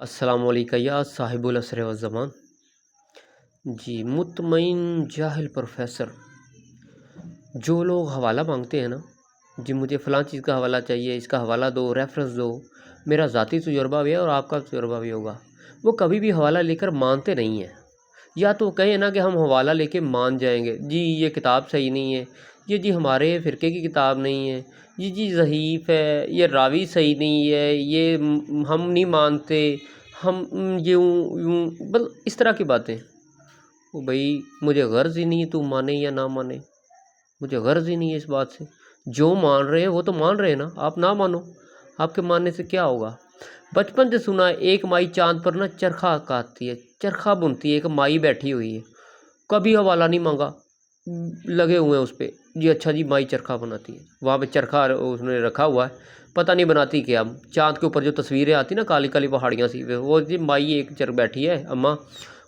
السلام علیکم یا صاحب العصر والزمان۔ جی مطمئن جاہل پروفیسر، جو لوگ حوالہ مانگتے ہیں نا، جی مجھے فلاں چیز کا حوالہ چاہیے، اس کا حوالہ دو، ریفرنس دو، میرا ذاتی تجربہ بھی ہے اور آپ کا تجربہ بھی ہوگا، وہ کبھی بھی حوالہ لے کر مانتے نہیں ہیں۔ یا تو کہیں نا کہ ہم حوالہ لے کے مان جائیں گے، جی یہ کتاب صحیح نہیں ہے، یہ جی ہمارے فرقے کی کتاب نہیں ہے، جی ضعیف ہے، یہ راوی صحیح نہیں ہے، یہ ہم نہیں مانتے، ہم یوں بس اس طرح کی باتیں۔ وہ بھائی مجھے غرض ہی نہیں ہے تو مانے یا نہ مانے، مجھے غرض ہی نہیں ہے اس بات سے۔ جو مان رہے ہیں وہ تو مان رہے ہیں نا، آپ نہ مانو، آپ کے ماننے سے کیا ہوگا۔ بچپن سے سنا ہے ایک مائی چاند پر نا چرخہ کاٹتی ہے، چرخہ بنتی ہے، ایک مائی بیٹھی ہوئی ہے، کبھی حوالہ نہیں مانگا، لگے ہوئے ہیں اس پہ، جی اچھا جی مائی چرخہ بناتی ہے، وہاں پہ چرخہ اس نے رکھا ہوا ہے، پتہ نہیں بناتی کیا۔ چاند کے اوپر جو تصویریں آتی نا کالی کالی پہاڑیاں سی، وہ جی مائی ایک بیٹھی ہے اماں،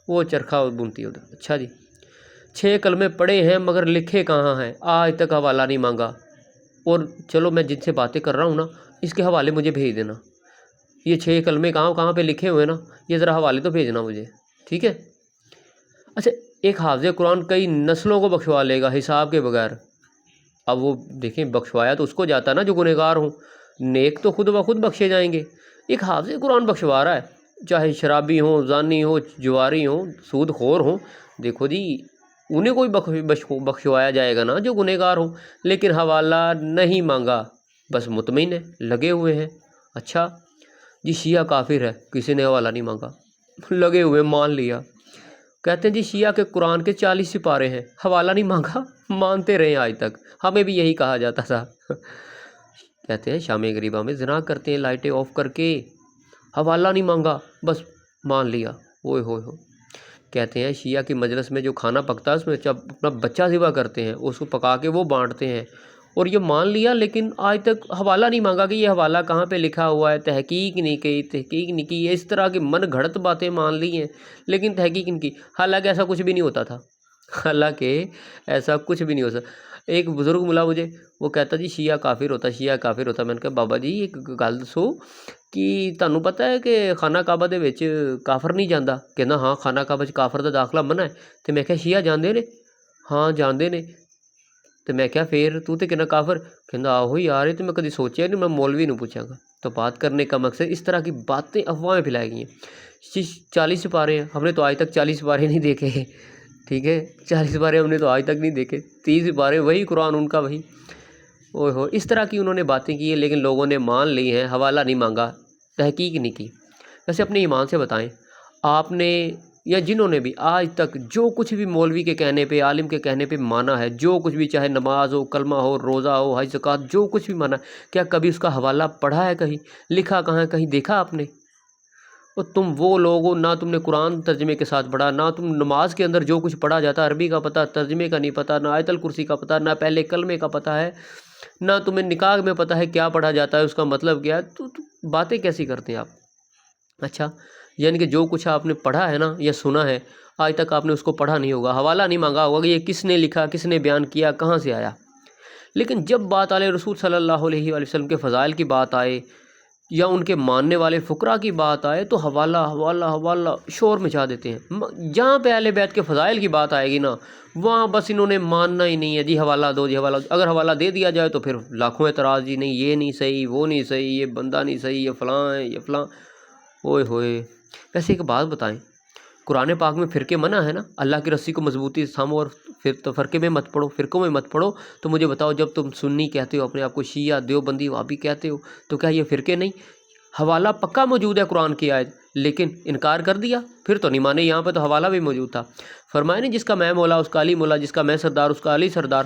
وہ چرخہ بنتی ہے ادھر۔ اچھا جی 6 کلمے پڑھے ہیں مگر لکھے کہاں ہیں، آج تک حوالہ نہیں مانگا، اور چلو میں جن سے باتیں کر رہا ہوں نا اس کے حوالے مجھے بھیج دینا، یہ 6 کلمے کہاں پہ لکھے ہوئے نا، یہ ذرا حوالے تو بھیجنا مجھے، ٹھیک ہے۔ اچھا ایک حافظ قرآن کئی نسلوں کو بخشوا لے گا حساب کے بغیر۔ اب وہ دیکھیں بخشوایا تو اس کو جاتا ہے نا جو گنہگار ہوں، نیک تو خود بخود بخشے جائیں گے۔ ایک حافظ قرآن بخشوا رہا ہے، چاہے شرابی ہوں، زانی ہوں، جواری ہوں، سود خور ہوں، دیکھو جی انہیں کوئی بخشوایا جائے گا نا جو گنہگار ہوں، لیکن حوالہ نہیں مانگا، بس مطمئن ہے، لگے ہوئے ہیں۔ اچھا جی شیعہ کافر ہے، کسی نے حوالہ نہیں مانگا، لگے ہوئے مان لیا۔ کہتے ہیں جی شیعہ کے قرآن کے 40 سپارے ہیں، حوالہ نہیں مانگا، مانتے رہے آج تک، ہمیں بھی یہی کہا جاتا تھا۔ کہتے ہیں شام غریبہ میں زنا کرتے ہیں لائٹیں آف کر کے، حوالہ نہیں مانگا بس مان لیا، اوئے ہوئے ہو۔ کہتے ہیں شیعہ کی مجلس میں جو کھانا پکتا ہے اس میں جب اپنا بچہ ذبح کرتے ہیں، اس کو پکا کے وہ بانٹتے ہیں، اور یہ مان لیا لیکن آج تک حوالہ نہیں مانگا کہ یہ حوالہ کہاں پہ لکھا ہوا ہے، تحقیق نہیں کی، یہ اس طرح کی من گھڑت باتیں مان لی ہیں لیکن تحقیق نہیں کی، حالانکہ ایسا کچھ بھی نہیں ہوتا تھا، حالانکہ ایسا کچھ بھی نہیں ہوتا۔ ایک بزرگ ملا مجھے، وہ کہتا جی شیعہ کافر ہوتا، شیعہ کافر ہوتا۔ میں نے کہا بابا جی ایک گل دسو کہ تانوں پتہ ہے کہ خانہ کعبہ دے وچ کافر نہیں جاندا؟ کہنا ہاں خانہ کعبہ کافر دا داخلہ منع ہے۔ تے میں کہا شیعہ جاندے نے؟ ہاں جاندے نے۔ تے میں کہا پھر تو تے کہنا کافر؟ کہنا آہو یار یہ تو میں کبھی سوچیا نہیں، میں مولوی نوں پوچھاں گا۔ تو بات کرنے کا مقصد اس طرح کی باتیں افواہیں پھیلائی گئی ہیں۔ 40 سپارے ہیں، ہم نے تو آج تک 40 سپارے نہیں دیکھے، ٹھیک ہے 40 سپارے ہم نے تو آج تک نہیں دیکھے، 30 سپارے وہی قرآن ان کا وہی، اوہ ہو اس طرح کی انہوں نے باتیں کی ہیں لیکن لوگوں نے مان لی ہیں، حوالہ نہیں مانگا، تحقیق نہیں کی۔ ویسے اپنے ایمان سے بتائیں، آپ نے یا جنہوں نے بھی آج تک جو کچھ بھی مولوی کے کہنے پہ، عالم کے کہنے پہ مانا ہے، جو کچھ بھی چاہے نماز ہو، کلمہ ہو، روزہ ہو، حج زکوٰۃ، جو کچھ بھی مانا ہے، کیا کبھی اس کا حوالہ پڑھا ہے کہیں، لکھا کہاں ہے، کہیں دیکھا آپ نے؟ اور تم وہ لوگ ہو نہ تم نے قرآن ترجمے کے ساتھ پڑھا، نہ تم نماز کے اندر جو کچھ پڑھا جاتا ہے عربی کا پتہ، ترجمے کا نہیں پتہ، نہ آیت الکرسی کا پتہ، نہ پہلے کلمے کا پتہ ہے، نہ تمہیں نکاح میں پتہ ہے کیا پڑھا جاتا ہے، اس کا مطلب کیا ہے، تو باتیں کیسی کرتے ہیں آپ؟ اچھا یعنی کہ جو کچھ آپ نے پڑھا ہے نا یا سنا ہے آج تک آپ نے اس کو پڑھا نہیں ہوگا، حوالہ نہیں مانگا ہوگا کہ یہ کس نے لکھا، کس نے بیان کیا، کہاں سے آیا۔ لیکن جب بات علیہ رسول صلی اللہ علیہ وآلہ وسلم کے فضائل کی بات آئے یا ان کے ماننے والے فقراء کی بات آئے تو حوالہ حوالہ حوالہ شور مچا دیتے ہیں۔ جہاں پہ اہل بیت کے فضائل کی بات آئے گی نا وہاں بس انہوں نے ماننا ہی نہیں ہے، جی حوالہ دو، جی حوالہ دو۔ اگر حوالہ دے دیا جائے تو پھر لاکھوں اعتراض، جی نہیں یہ نہیں صحیح، وہ نہیں صحیح، یہ بندہ نہیں صحیح، یہ فلاں ہے، یہ فلاں، اوئے ہوئے۔ ویسے ایک بات بتائیں، قرآن پاک میں فرقے منع ہے نا، اللہ کی رسی کو مضبوطی سے تھامو اور پھر تو فرقے میں مت پڑو، فرقوں میں مت پڑو۔ تو مجھے بتاؤ جب تم سنی کہتے ہو، اپنے آپ کو شیعہ، دیوبندی، وہابی کہتے ہو، تو کیا یہ فرقے نہیں؟ حوالہ پکا موجود ہے قرآن کی آیت، لیکن انکار کر دیا، پھر تو نہیں مانے۔ یہاں پہ تو حوالہ بھی موجود تھا، فرمایا نہیں جس کا میں مولا اس کا علی مولا، جس کا میں سردار اس کا علی سردار،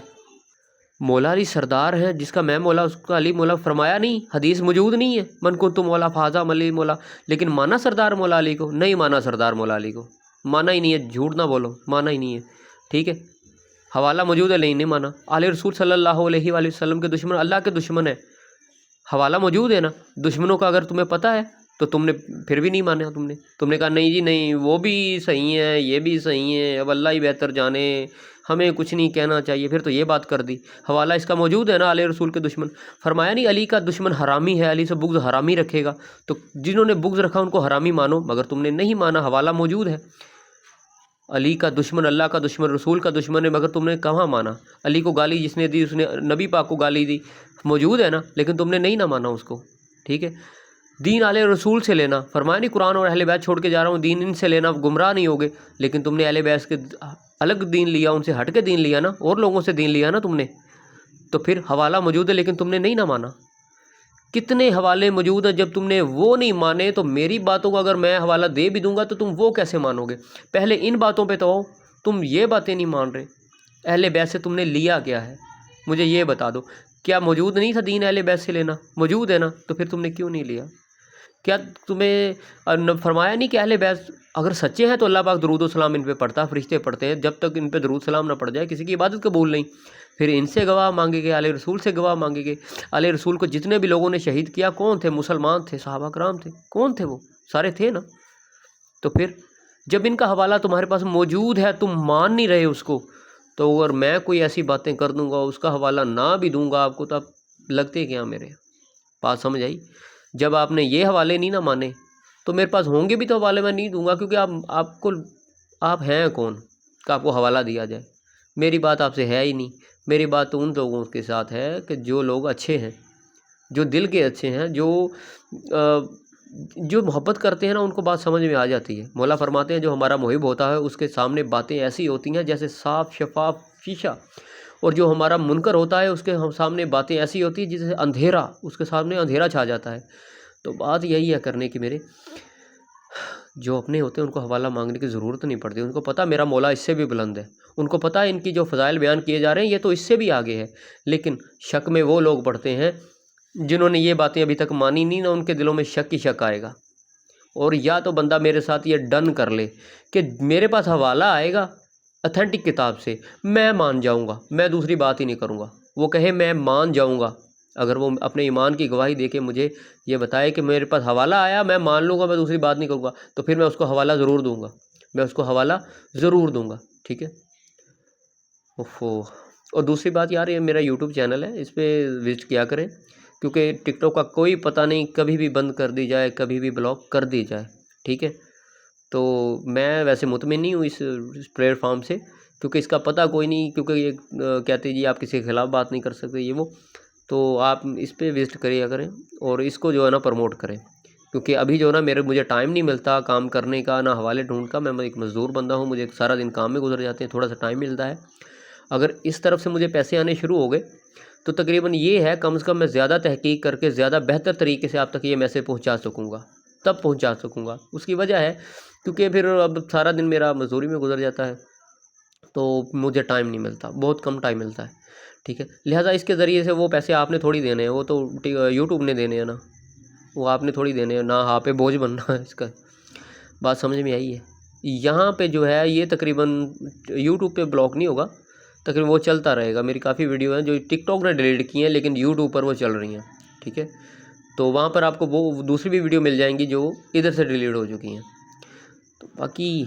مولا علی سردار ہے، جس کا میں مولا اس کا علی مولا، فرمایا نہیں؟ حدیث موجود نہیں ہے من کنت مولا فھذا علی مولا، لیکن مانا سردار مولا علی کو نہیں، مانا سردار مولا علی کو، مانا ہی نہیں ہے، جھوٹ نہ بولو، مانا ہی نہیں ہے، ٹھیک ہے۔ حوالہ موجود ہے لیکن نہیں مانا، آل رسول صلی اللہ علیہ وآلہ وسلم کے دشمن اللہ کے دشمن ہے، حوالہ موجود ہے نا، دشمنوں کا اگر تمہیں پتہ ہے تو تم نے پھر بھی نہیں مانا، تم نے کہا نہیں جی نہیں وہ بھی صحیح ہیں، یہ بھی صحیح ہیں، اب اللہ ہی بہتر جانے، ہمیں کچھ نہیں کہنا چاہیے. پھر تو یہ بات کر دی. حوالہ اس کا موجود ہے نا, علیہ رسول کے دشمن. فرمایا نہیں علی کا دشمن حرامی ہے, علی سے بغض حرامی رکھے گا. تو جنہوں نے بغض رکھا ان کو حرامی مانو, مگر تم نے نہیں مانا. حوالہ موجود ہے. علی کا دشمن اللہ کا دشمن رسول کا دشمن ہے, مگر تم نے کہاں مانا. علی کو گالی جس نے دی اس نے نبی پاک کو گالی دی, موجود ہے نا, لیکن تم نے نہیں نہ مانا اس کو. ٹھیک ہے. دین علیہ رسول سے لینا, فرمایا نہیں قرآن اور اہل بیت چھوڑ کے جا رہا ہوں, دین ان سے لینا, گمراہ نہیں ہوگے. لیکن تم نے اہل بیت کے الگ دین لیا, ان سے ہٹ کے دین لیا نا, اور لوگوں سے دین لیا نا تم نے. تو پھر حوالہ موجود ہے لیکن تم نے نہیں نہ مانا. کتنے حوالے موجود ہیں, جب تم نے وہ نہیں مانے تو میری باتوں کو اگر میں حوالہ دے بھی دوں گا تو تم وہ کیسے مانو گے. پہلے ان باتوں پہ تو آؤ, تم یہ باتیں نہیں مان رہے. اہل بیت سے تم نے لیا کیا ہے, مجھے یہ بتا دو. کیا موجود نہیں تھا دین اہل بیت سے لینا؟ موجود ہے نا, تو پھر تم نے کیوں نہیں لیا؟ کیا تمہیں فرمایا نہیں کہ اہل بیت اگر سچے ہیں تو اللہ پاک درود و سلام ان پہ پڑھتا, فرشتے پڑھتے ہیں, جب تک ان پہ درود سلام نہ پڑ جائے کسی کی عبادت قبول نہیں. پھر ان سے گواہ مانگے گے, علیہ رسول سے گواہ مانگے گے. علیہ رسول کو جتنے بھی لوگوں نے شہید کیا کون تھے؟ مسلمان تھے, صحابہ کرام تھے. کون تھے وہ؟ سارے تھے نا. تو پھر جب ان کا حوالہ تمہارے پاس موجود ہے, تم مان نہیں رہے اس کو, تو اگر میں کوئی ایسی باتیں کر دوں گا, اس کا حوالہ نہ بھی دوں گا آپ کو, تو آپ لگتے کیا میرے. بات سمجھ آئی؟ جب آپ نے یہ حوالے نہیں نہ مانے تو میرے پاس ہوں گے بھی تو حوالے میں نہیں دوں گا, کیونکہ آپ ہیں کون کہ آپ کو حوالہ دیا جائے. میری بات آپ سے ہے ہی نہیں. میری بات تو ان لوگوں کے ساتھ ہے کہ جو لوگ اچھے ہیں, جو دل کے اچھے ہیں, جو محبت کرتے ہیں نا, ان کو بات سمجھ میں آ جاتی ہے. مولا فرماتے ہیں جو ہمارا محب ہوتا ہے اس کے سامنے باتیں ایسی ہوتی ہیں جیسے صاف شفاف شیشہ, اور جو ہمارا منکر ہوتا ہے اس کے سامنے باتیں ایسی ہوتی ہیں جیسے اندھیرا, اس کے سامنے اندھیرا چھا جاتا ہے. تو بات یہی ہے کرنے کی میرے, جو اپنے ہوتے ہیں ان کو حوالہ مانگنے کی ضرورت نہیں پڑتی. ان کو پتہ میرا مولا اس سے بھی بلند ہے, ان کو پتہ ہے ان کی جو فضائل بیان کیے جا رہے ہیں یہ تو اس سے بھی آگے ہے. لیکن شک میں وہ لوگ پڑتے ہیں جنہوں نے یہ باتیں ابھی تک مانی نہیں نا, ان کے دلوں میں شک ہی شک آئے گا. اور یا تو بندہ میرے ساتھ یہ ڈن کر لے کہ میرے پاس حوالہ آئے گا اتھینٹک کتاب سے, میں مان جاؤں گا, میں دوسری بات ہی نہیں کروں گا. وہ کہے میں مان جاؤں گا, اگر وہ اپنے ایمان کی گواہی دے کے مجھے یہ بتائے کہ میرے پاس حوالہ آیا, میں مان لوں گا, میں دوسری بات نہیں کروں گا, تو پھر میں اس کو حوالہ ضرور دوں گا, میں اس کو حوالہ ضرور دوں گا. ٹھیک ہے. اور دوسری بات یار, یہ میرا یوٹیوب چینل ہے, اس پہ وزٹ کیا کریں, کیونکہ ٹک ٹاک کا کوئی پتہ نہیں, کبھی بھی بند کر دی جائے, کبھی بھی بلاک کر دی جائے. ٹھیک ہے. تو میں ویسے مطمئن نہیں ہوں اس پلیٹ فارم سے, کیونکہ اس کا پتہ کوئی نہیں, کیونکہ یہ کہتے جی آپ کسی کے خلاف بات نہیں کر سکتے یہ وہ. تو آپ اس پہ وزٹ کریا کریں اور اس کو جو ہے نا پروموٹ کریں, کیونکہ ابھی جو ہے نا مجھے ٹائم نہیں ملتا کام کرنے کا, نہ حوالے ڈھونڈ کا. میں ایک مزدور بندہ ہوں, مجھے سارا دن کام میں گزر جاتے ہیں, تھوڑا سا ٹائم ملتا ہے. اگر اس طرف سے مجھے پیسے آنے شروع ہو گئے تو تقریباً یہ ہے کم از کم میں زیادہ تحقیق کر کے زیادہ بہتر طریقے سے آپ تک یہ میسیج پہنچا سکوں گا, تب پہنچا سکوں گا. اس کی وجہ ہے کیونکہ پھر اب سارا دن میرا مزدوری میں گزر جاتا ہے, تو مجھے ٹائم نہیں ملتا, بہت کم ٹائم ملتا ہے. ٹھیک ہے. لہٰذا اس کے ذریعے سے وہ پیسے آپ نے تھوڑی دینے ہیں, وہ تو یوٹیوب نے دینے ہیں نا, وہ آپ نے تھوڑی دینے ہیں, نہ آپ پہ بوجھ بننا ہے اس کا. بات سمجھ میں آئی ہے؟ یہاں پہ جو ہے یہ تقریباً یوٹیوب پہ بلاک نہیں ہوگا, تقریباً وہ چلتا رہے گا. میری کافی ویڈیو ہیں جو ٹک ٹاک نے ڈیلیٹ کی ہیں لیکن یوٹیوب پر وہ چل رہی ہیں. ٹھیک ہے. تو وہاں پر آپ کو وہ دوسری بھی ویڈیو مل جائیں گی جو ادھر سے ڈیلیٹ ہو چکی ہیں. تو باقی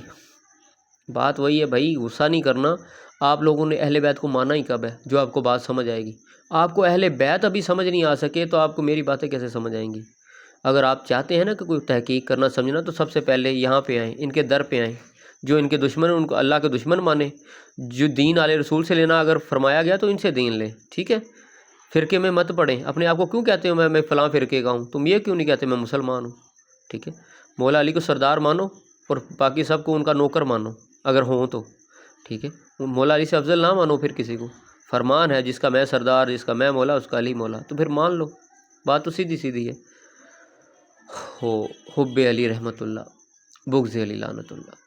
بات وہی ہے بھائی, غصہ نہیں کرنا. آپ لوگوں نے اہل بیت کو مانا ہی کب ہے جو آپ کو بات سمجھ آئے گی؟ آپ کو اہل بیت ابھی سمجھ نہیں آ سکے تو آپ کو میری باتیں کیسے سمجھ آئیں گی؟ اگر آپ چاہتے ہیں نا کہ کوئی تحقیق کرنا سمجھنا, تو سب سے پہلے یہاں پہ آئیں, ان کے در پہ آئیں. جو ان کے دشمن ہیں ان کو اللہ کے دشمن مانیں. جو دین علیہ رسول سے لینا اگر فرمایا گیا تو ان سے دین لیں. ٹھیک ہے. فرقے میں مت پڑیں. اپنے آپ کو کیوں کہتے ہو میں فلاں فرقے کا ہوں؟ تم یہ کیوں نہیں کہتے میں مسلمان ہوں؟ ٹھیک ہے. مولا علی کو سردار مانو اور باقی سب کو ان کا نوکر مانو اگر ہوں تو. ٹھیک ہے. مولا علی سے افضل نہ مانو پھر کسی کو. فرمان ہے جس کا میں سردار, جس کا میں مولا, اس کا علی مولا, تو پھر مان لو. بات تو سیدھی سیدھی ہے. حب علی رحمت اللہ, بغض علی لعنت اللہ.